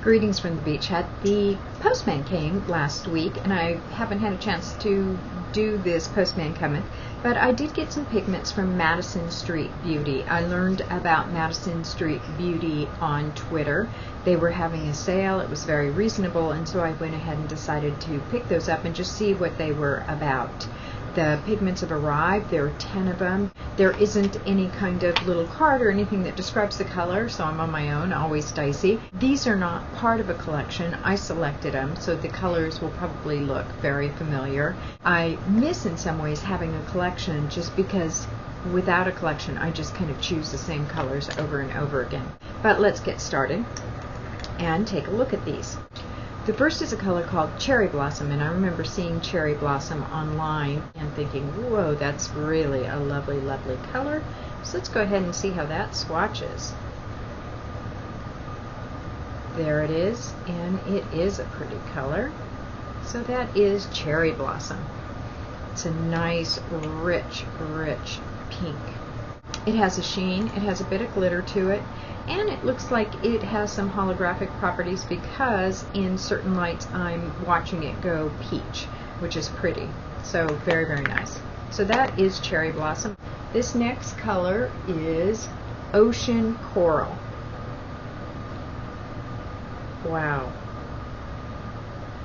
Greetings from the beach hut. The Postman came last week, and I haven't had a chance to do this Postman Cometh, but I did get some pigments from Madison Street Beauty. I learned about Madison Street Beauty on Twitter. They were having a sale. It was very reasonable, and so I went ahead and decided to pick those up and just see what they were about. The pigments have arrived. There are 10 of them. There isn't any kind of little card or anything that describes the color, so I'm on my own, always dicey. These are not part of a collection. I selected them, so the colors will probably look very familiar. I miss in some ways having a collection just because without a collection I just kind of choose the same colors over and over again. But let's get started and take a look at these. The first is a color called Cherry Blossom, and I remember seeing Cherry Blossom online and thinking, whoa, that's really a lovely, lovely color. So let's go ahead and see how that swatches. There it is, and it is a pretty color. So that is Cherry Blossom. It's a nice, rich, rich pink. It has a sheen, it has a bit of glitter to it, and it looks like it has some holographic properties because in certain lights I'm watching it go peach, which is pretty. So very, very nice. So that is Cherry Blossom. This next color is Ocean Coral. Wow.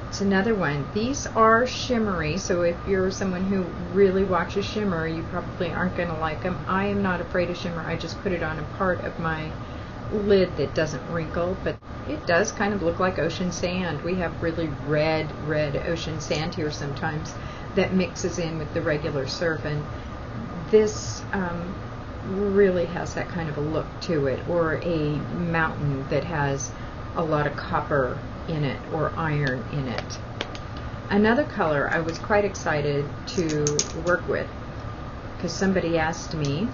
It's another one. These are shimmery, so if you're someone who really watches shimmer, you probably aren't going to like them. I am not afraid of shimmer. I just put it on a part of my lid that doesn't wrinkle, but it does kind of look like ocean sand. We have really red ocean sand here sometimes that mixes in with the regular surf, and this really has that kind of a look to it, or a mountain that has a lot of copper in it or iron in it. Another color I was quite excited to work with because somebody asked me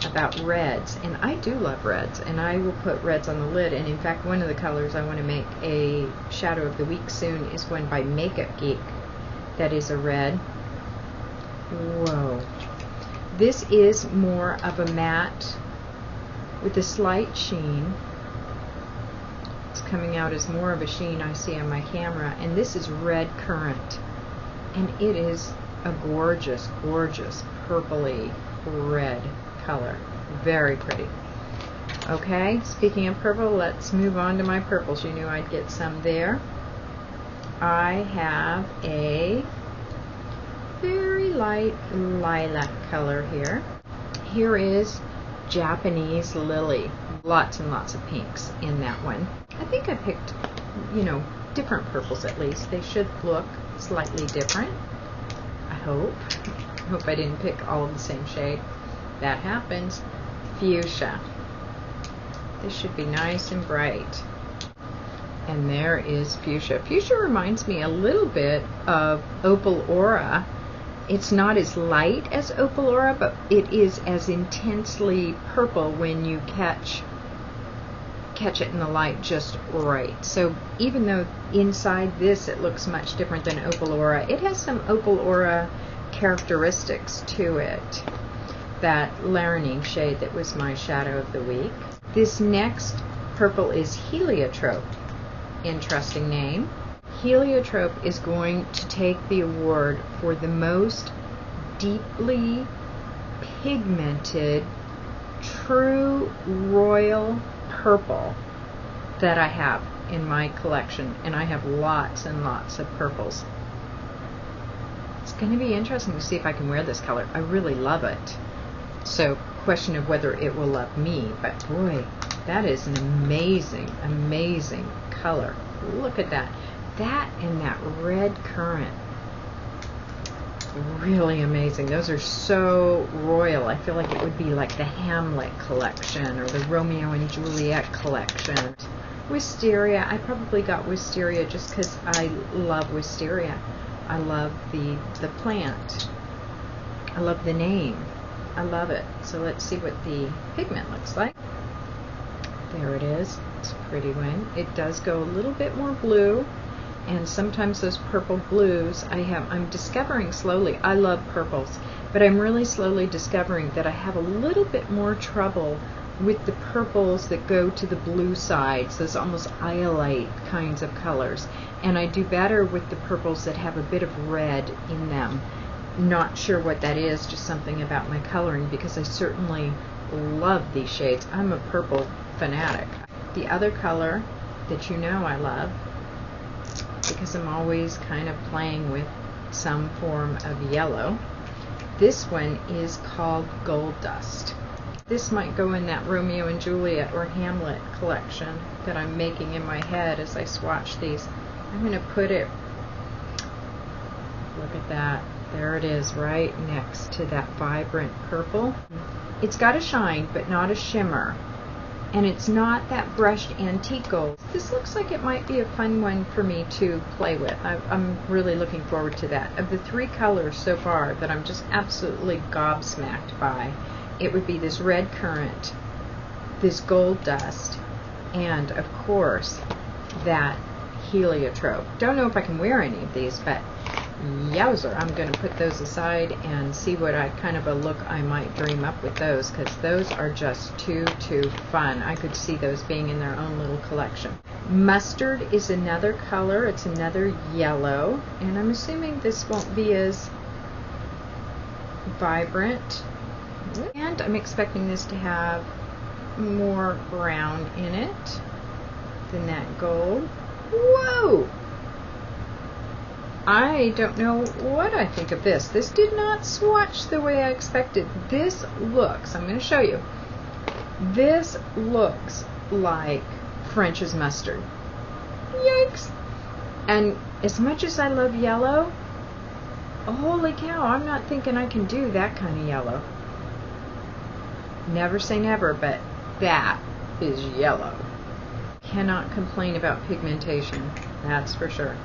about reds, and I do love reds, and I will put reds on the lid, and in fact one of the colors I want to make a shadow of the week soon is one by Makeup Geek that is a red. Whoa. This is more of a matte with a slight sheen. It's coming out as more of a sheen I see on my camera, and this is Red Currant, and it is a gorgeous, gorgeous purpley red color. Very pretty. Okay, speaking of purple, let's move on to my purples. You knew I'd get some there. I have a very light lilac color here. Here is Japanese Lily. Lots and lots of pinks in that one. I think I picked, different purples at least. They should look slightly different. I hope. I hope I didn't pick all of the same shade. That happens. Fuchsia. This should be nice and bright. And there is Fuchsia. Fuchsia reminds me a little bit of Opal Aura. It's not as light as Opal Aura, but it is as intensely purple when you catch it in the light just right. So even though inside this it looks much different than Opal Aura, it has some Opal Aura characteristics to it. That Laranine shade that was my shadow of the week. This next purple is Heliotrope. Interesting name. Heliotrope is going to take the award for the most deeply pigmented, true royal purple that I have in my collection, and I have lots and lots of purples. It's going to be interesting to see if I can wear this color. I really love it. So, question of whether it will love me, but boy, that is an amazing, amazing color. Look at that. That and that Red Currant. Really amazing. Those are so royal. I feel like it would be like the Hamlet collection or the Romeo and Juliet collection. Wisteria. I probably got Wisteria just because I love Wisteria. I love the plant. I love the name. I love it. So let's see what the pigment looks like. There it is. It's a pretty one. It does go a little bit more blue, and sometimes those purple blues I'm discovering slowly. I love purples, but I'm really slowly discovering that I have a little bit more trouble with the purples that go to the blue sides, those almost iolite kinds of colors. And I do better with the purples that have a bit of red in them. Not sure what that is, just something about my coloring, because I certainly love these shades. I'm a purple fanatic. The other color that you know I love, because I'm always kind of playing with some form of yellow, this one is called Gold Dust. This might go in that Romeo and Juliet or Hamlet collection that I'm making in my head as I swatch these. I'm going to put it, look at that, there it is right next to that vibrant purple. It's got a shine but not a shimmer, and it's not that brushed antique gold. This looks like it might be a fun one for me to play with. I'm really looking forward to that. Of the three colors so far that I'm just absolutely gobsmacked by, it would be this red currant, this gold dust, and of course that heliotrope. Don't know if I can wear any of these, but yowzer, I'm going to put those aside and see what kind of a look I might dream up with those, because those are just too fun. I could see those being in their own little collection. Mustard is another color. It's another yellow, and I'm assuming this won't be as vibrant. And I'm expecting this to have more brown in it than that gold. Whoa! I don't know what I think of this. This did not swatch the way I expected. This looks, I'm going to show you, this looks like French's mustard. Yikes! And as much as I love yellow, holy cow, I'm not thinking I can do that kind of yellow. Never say never, but that is yellow. Cannot complain about pigmentation, that's for sure.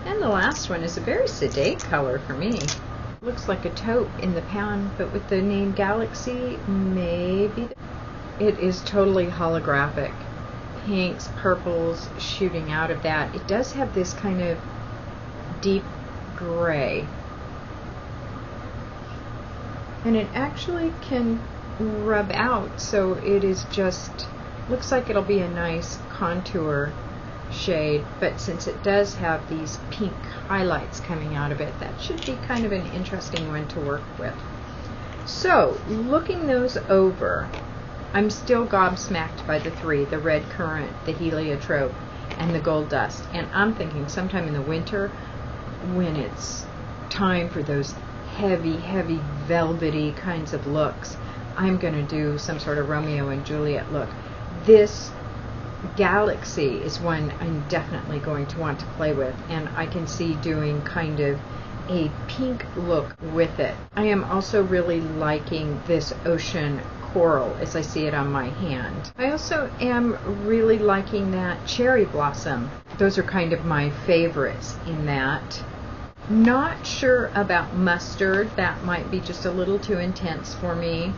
And the last one is a very sedate color for me. Looks like a taupe in the pan, but with the name Galaxy, maybe. It is totally holographic. Pinks, purples shooting out of that. It does have this kind of deep gray. And it actually can rub out, so it is just, looks like it'll be a nice contour shade, but since it does have these pink highlights coming out of it, that should be kind of an interesting one to work with. So looking those over, I'm still gobsmacked by the three, the red currant, the heliotrope, and the gold dust. And I'm thinking sometime in the winter, when it's time for those heavy velvety kinds of looks, I'm going to do some sort of Romeo and Juliet look. This Galaxy is one I'm definitely going to want to play with, and I can see doing kind of a pink look with it. I am also really liking this ocean coral as I see it on my hand. I also am really liking that cherry blossom. Those are kind of my favorites in that. Not sure about mustard. That might be just a little too intense for me.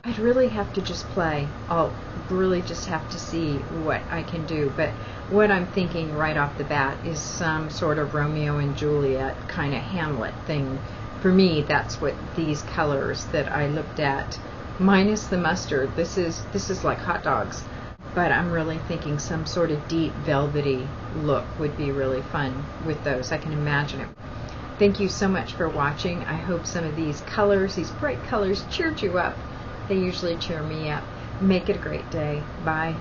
I'd really have to just play. I'll really just have to see what I can do. But what I'm thinking right off the bat is some sort of Romeo and Juliet kind of Hamlet thing. For me, that's what these colors that I looked at, minus the mustard, this is like hot dogs. But I'm really thinking some sort of deep velvety look would be really fun with those. I can imagine it. Thank you so much for watching. I hope some of these colors, these bright colors, cheered you up. They usually cheer me up. Make it a great day. Bye.